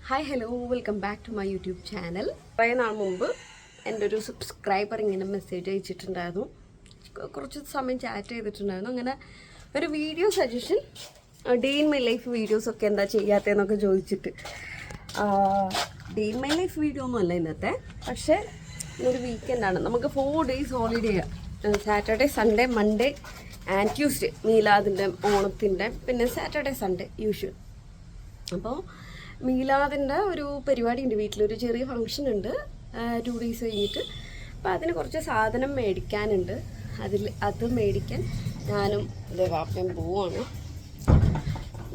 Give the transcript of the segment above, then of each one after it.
Hi hello welcome back to my YouTube channel. കുറേ നാൾ മുമ്പ് എൻ്റെ ഒരു സബ്സ്ക്രൈബർ ഇങ്ങനെ മെസ്സേജ് അയച്ചിട്ടുണ്ടായിരുന്നു. കുറച്ച് സമയം ചാറ്റ് ചെയ്തിട്ടുണ്ടായിരുന്നു. അങ്ങനെ ഒരു video suggestion, day in my life വീഡിയോസൊക്കെ എന്താ ചെയ്യാത്തതെന്നൊക്കെ ചോദിച്ചിട്ട്. Day in my life video ഒന്നും അല്ല ഇന്നത്തെ, പക്ഷേ ഇന്നൊരു വീക്കെൻഡാണ്. നമുക്ക് 4 days holiday. Saturday, Sunday, Monday and Tuesday. മീലാദിൻ്റെ, ഓണത്തിൻ്റെ, പിന്നെ സാറ്റർഡേ, സൺഡേ യൂഷ്വൽ. അപ്പോൾ മീലാദിൻ്റെ ഒരു പരിപാടി ഉണ്ട്, വീട്ടിലൊരു ചെറിയ ഫങ്ഷൻ ഉണ്ട് 2 days കഴിഞ്ഞിട്ട്. അപ്പോൾ അതിന് കുറച്ച് സാധനം മേടിക്കാനുണ്ട്. അത് മേടിക്കാൻ ഞാനും വാപ്പയും പോവാണ്.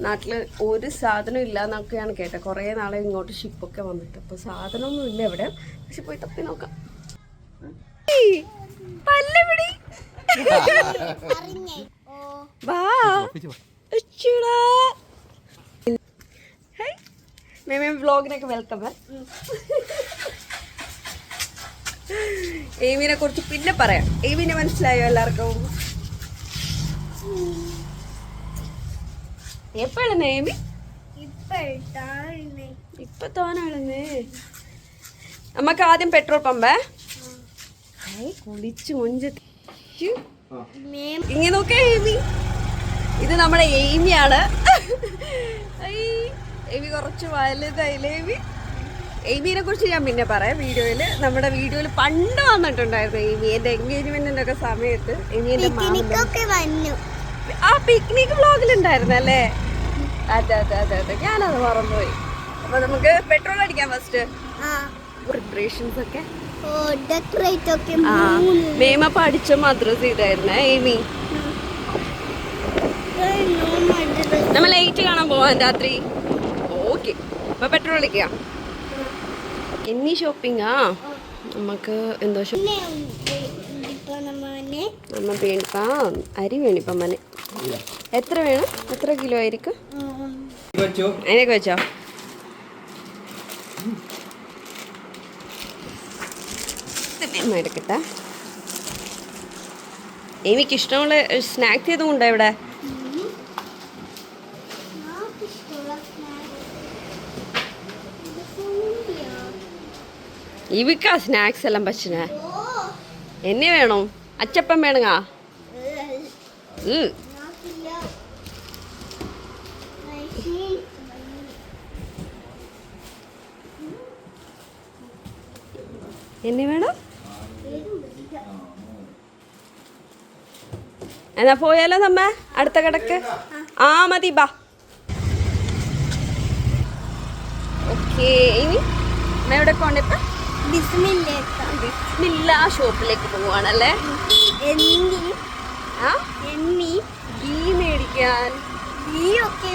നാട്ടിൽ ഒരു സാധനം ഇല്ല എന്നൊക്കെയാണ് കേട്ടത്. കുറേ നാളെ ഇങ്ങോട്ട് ഷിപ്പൊക്കെ വന്നിട്ട്. അപ്പോൾ സാധനമൊന്നും ഇല്ല ഇവിടെ, പക്ഷെ പോയി തപ്പി നോക്കാം. വാ മേമേ വ്ളോഗിനൊക്കെ വെൽക്കം. എയ്മിനെ കുറിച്ച് പിന്നെ പറയാം. എയ്മിനെ മനസ്സിലായോ എല്ലാവർക്കും? എപ്പോഴാണ് എയ്മി? ഇപ്പൊ തോന്നാണെന്നേ. നമുക്ക് ആദ്യം പെട്രോൾ പമ്പേ കുളിച്ചു മുഞ്ചി ഇങ്ങനെ നോക്കേ. എയ്മി, ഇത് നമ്മുടെ എയ്മിയാണ്. എയ്മി കുറച്ച് വലുതായില്ലേ. എയ്മീനെ കുറിച്ച് ഞാൻ പിന്നെ പറയാം വീഡിയോയിൽ. നമ്മുടെ വീഡിയോയിൽ പണ്ട് വന്നിട്ടുണ്ടായിരുന്നു എയ്മി, എൻ്റെ എൻഗേജ്മെന്റിന്റെ ഒക്കെ സമയത്ത്. എയ്മിന്റെ ആ പിക്നിക് വ്ളോഗിലുണ്ടായിരുന്നു അല്ലേ? അതെ അതെ അതെ അതെ, ഞാനത് മറന്നുപോയി. അപ്പൊ നമുക്ക് പെട്രോൾ അടിക്കാം ഫസ്റ്റ്. പ്രിപ്പറേഷൻസ് ഒക്കെ മേമ പഠിച്ച മദ്രസ ഇതായിരുന്നേ എയ്മി. നമ്മൾ ലൈറ്റ് കാണാൻ പോവാൻ രാത്രി. ഓക്കെ, അപ്പൊ പെട്രോൾ അടിക്കാം. എന്നീ ഷോപ്പിംഗാ നമുക്ക്. എന്തോ നമ്മ വേണിപ്പാ അരി വേണിപ്പം മനെ. എത്ര വേണം? എത്ര കിലോ ആയിരിക്കും? അതിനൊക്കെ വെച്ചോ. എടുക്കട്ടെ. എനിക്ക് ഇഷ്ടമുള്ള സ്നാക്സ് ചെയ്തും ഉണ്ടോ ഇവിടെ? ഇവക്കാ സ്നാക്സ് എല്ലാം പച്ചനെ. എന്നെ വേണോ? അച്ചപ്പം വേണങ്ങാ? എന്നെ വേണം? എന്നാ പോയാലോ നമ്മ അടുത്ത കടക്ക്? ആ മതി, ബാ. ഓക്കേ, ഇനി എവിടെ പോണ്ടിപ്പ? ബിസ്മില്ല ഷോപ്പിലേക്ക് പോവാണല്ലേ? ഗീ മേടിക്കാൻ. ഗീ ഒക്കെ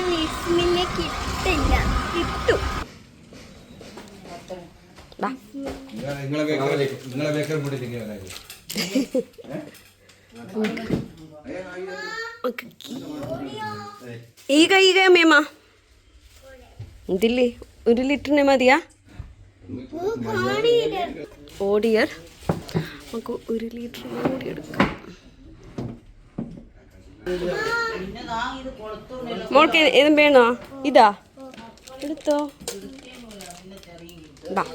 കിട്ടില്ല. കിട്ടും. ಈಗ ಮೇಮ ഇതില്ലേ 1 ലിറ്ററിന് മതിയാ? ഓടിയർ നമുക്ക് 1 ലിറ്റർ ഓടി എടുക്കാം. മോൾക്ക് ഏതും വേണോ? ഇതാ എടുത്തോ. ബാ.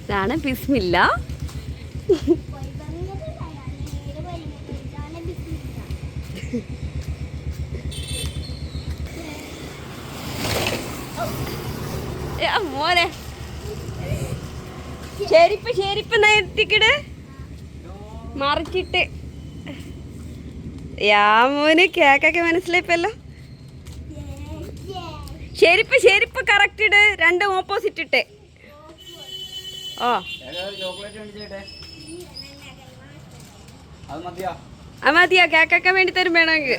ഇതാണ് ബിസ്മില്ല. മോനെ ചെരിപ്പ് നേരത്തിക്കിട് മറിച്ചിട്ട്. യാ മോന് കേക്കൊക്കെ മനസ്സിലായിപ്പല്ലോ. ചെരിപ്പ് കറക്റ്റ് ഇട്. 2 ഓപ്പോസിറ്റ് ഇട്ടേ. ഓ അത് മതിയാ? കേക്കൊക്കെ വേണ്ടി തരും വേണമെങ്കിൽ.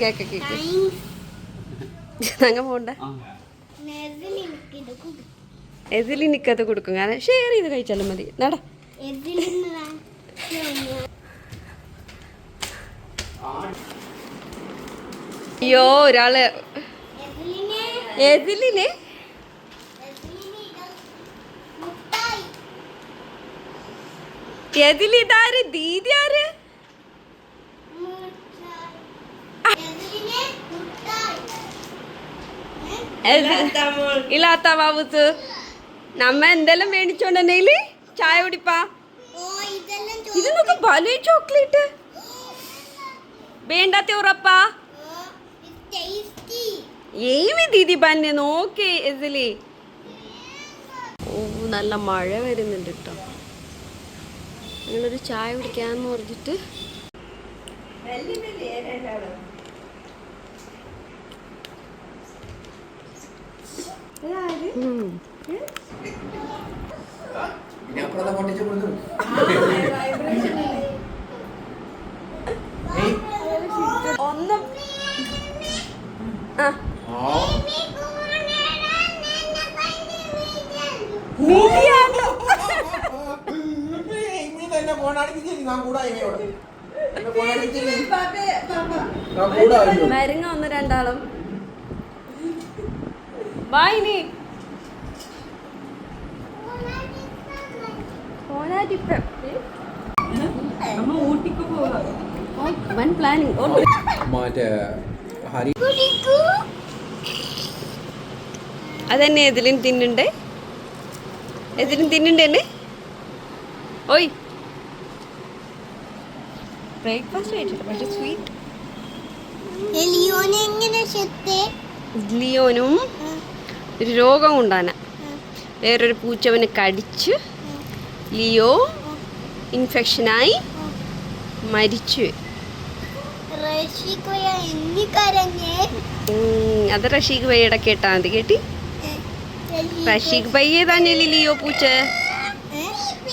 കേക്കൊക്കെ അങ്ങ് പോണ്ട. എതിലിനിക്കത് കൊടുക്കും. കാരണം ഷെയർ ചെയ്ത് കഴിച്ചാലും മതി. നട അയ്യോ ഒരാള് എതിലിനെ എതിലിതാര് ദീദി ആര് ഇല്ലാത്ത ബാബുത്ത് നമ്മ എന്തെല്ലാം മേടിച്ചോണ്ടെന്നേല് ചായ കുടിപ്പാ ഇത് നോക്ക് ഭലേ ചോക്ലേറ്റ് വേണ്ടാത്ത ഉറപ്പാ ഏമി ദീദി പന്നെ നോക്കേ ഇതില് ഓ നല്ല മഴ വരുന്നുണ്ട് കേട്ടോ ഞങ്ങളൊരു ചായ കുടിക്കാന്ന് പറഞ്ഞിട്ട് ഒന്നും മരുങ്ങ ഒന്ന് രണ്ടാളും വായിനി അതന്നെ എതിലും തിന്നുണ്ടേ എതിലും തിന്നുണ്ടേ ഓയ് ബ്രേക്ക്ഫാസ്റ്റ് കഴിച്ചിട്ട് പക്ഷെ സ്വീറ്റ് ലിയോനും ഒരു രോഗം കൊണ്ടാണ് വേറൊരു പൂച്ചവന് കടിച്ച് ലിയോ ഇൻഫെക്ഷനായി മരിച്ചു അത് റഷീഖ് ഭയ്യയുടെ കേട്ടാ മതി കേട്ടി റഷീഖ് ഭയ്യ തന്നെ ലിയോ പൂച്ച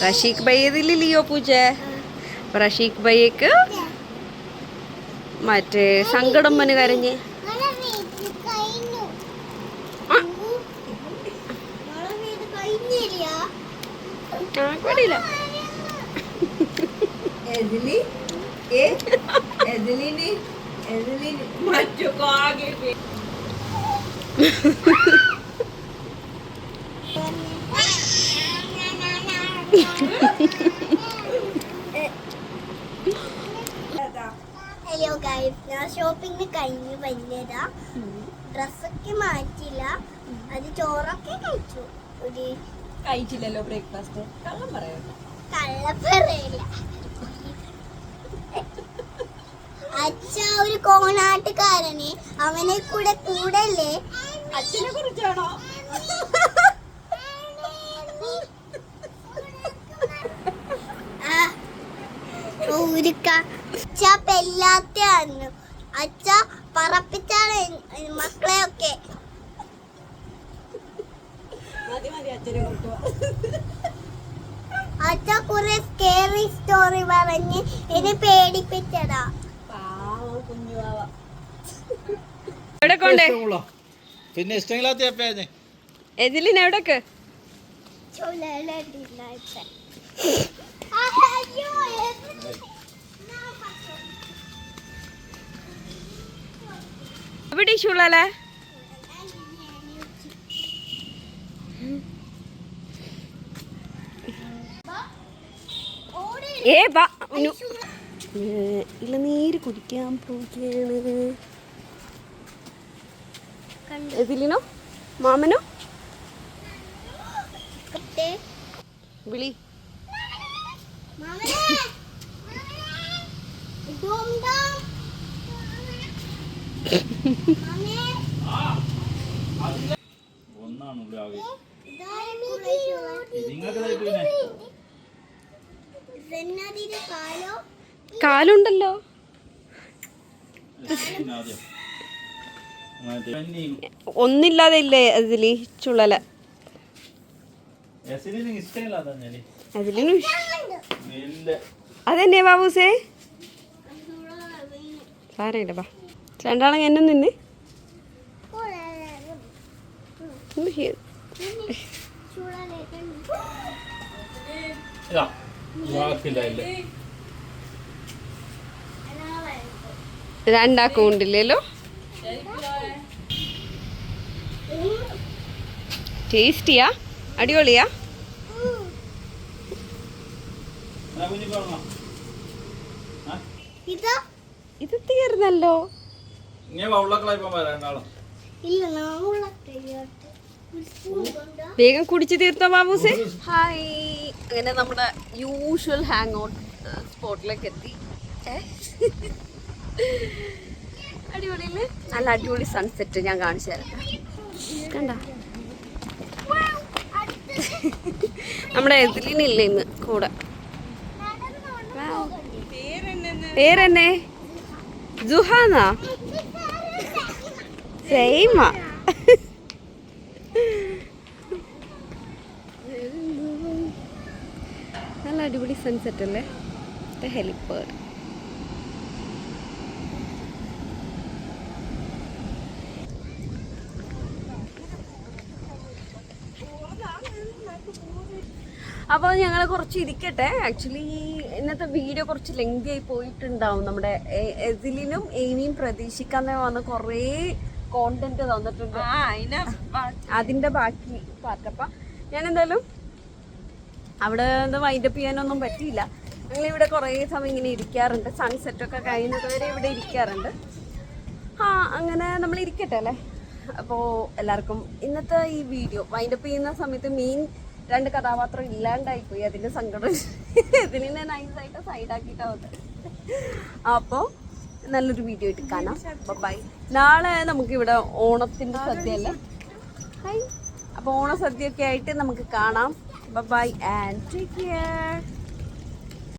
റഷീഖ് ഭയ്യതില് ലിയോ പൂച്ച റഷീഖ് ഭയ്യക്ക് മറ്റേ സങ്കടം മന് കരഞ്ഞ് ഹലോ ഗൈസ്, ഞാൻ ഷോപ്പിംഗ് കഴിഞ്ഞു വന്നതാ. ഡ്രസ്സൊക്കെ മാറ്റില്ല, അത് ചോറൊക്കെ കഴിച്ചു. ഒരു കഴിച്ചില്ലല്ലോ ബ്രേക്ക്ഫാസ്റ്റ്. കള്ളം പറയല്ല. അച്ഛ ഒരു കോണാട്ടുകാരനെ അവനെ കൂടല്ലേ. അച്ഛനെ കുറിച്ചാണോ? അച്ഛ പെല്ലാത്തായിരുന്നു. അച്ഛ പറപ്പിച്ചാണ് മക്കളെയൊക്കെ. അച്ഛ കുറെ സ്കേറി സ്റ്റോറി പറഞ്ഞ് എന്നെ പേടിപ്പിച്ചതാ. പിന്നെ ഇഷ്ടമില്ലാത്ത എതിലിന് എവിടേക്ക് എവിടെ ഷൂളല്ലേ ഇളനീര് കുടിക്കാൻ പോവുകയാണ്. എതിലിനോ മാമനോ വിളി. കാലുണ്ടല്ലോ. ഒന്നില്ലാതെ ഇല്ലേ അതില് ചുള്ളല. അതിലും അതെന്നെ ബാബൂസേ സാരമില്ല ബാ. രണ്ടാളും എന്നെ നിന്ന് രണ്ടാക്കും ഉണ്ടില്ലല്ലോ. ടേസ്റ്റിയാ? അടിപൊളിയാ? ഇതാ ഇത് തീർന്നല്ലോ. ഇല്ല വേഗം കുടിച്ചു തീർത്തോ ബാബൂസേ? ഹായ്. അങ്ങനെ നമ്മുടെ യൂഷ്വൽ ഹാങ് ഔട്ട് സ്പോട്ടിലേക്ക് എത്തി. അടിപൊളിയല്ലേ? നല്ല അടിപൊളി സൺസെറ്റ് ഞാൻ കാണിച്ചു തരാം. കണ്ട നമ്മുടെ എതിലിനില്ല ഇന്ന് കൂടെ. പേരെന്നെ ജുഹാനാ? സെയിമാ. നല്ല അടിപൊളി സൺസെറ്റ് അല്ലേ? ഹെലിപ്പാഡ്. അപ്പോൾ ഞങ്ങൾ കുറച്ച് ഇരിക്കട്ടെ. ആക്ച്വലി ഇന്നത്തെ വീഡിയോ കുറച്ച് ലെങ്തി ആയി പോയിട്ടുണ്ടാവും. നമ്മുടെ എസിലിനും എയിമിയും പ്രതീക്ഷിക്കാതെ വന്ന് കുറേ കോണ്ടന്റ് തന്നിട്ടുണ്ട്. അതിൻ്റെ ബാക്കി പാർട്ടപ്പം ഞാൻ എന്തായാലും അവിടെ എന്താ വൈൻഡപ്പ് ചെയ്യാനൊന്നും പറ്റിയില്ല. ഞങ്ങളിവിടെ കുറേ സമയം ഇങ്ങനെ ഇരിക്കാറുണ്ട്. സൺസെറ്റൊക്കെ കഴിയുന്നത് വരെ ഇവിടെ ഇരിക്കാറുണ്ട്. അങ്ങനെ നമ്മൾ ഇരിക്കട്ടെ അല്ലേ? അപ്പോൾ എല്ലാവർക്കും ഇന്നത്തെ ഈ വീഡിയോ വൈൻഡപ്പ് ചെയ്യുന്ന സമയത്ത് മെയിൻ 2 കഥാപാത്രം ഇല്ലാണ്ടായിപ്പോയി. അതിൻ്റെ സങ്കടം ഇതിനെ നൈസായിട്ട് സൈഡാക്കിയിട്ടാവുന്നത്. അപ്പോൾ നല്ലൊരു വീഡിയോ ആയിട്ട് കാണാം. ബൈ. നാളെ നമുക്കിവിടെ ഓണത്തിൻ്റെ സദ്യ അല്ലേ? അപ്പോൾ ഓണസദ്യയൊക്കെ ആയിട്ട് നമുക്ക് കാണാം. Bye and take care.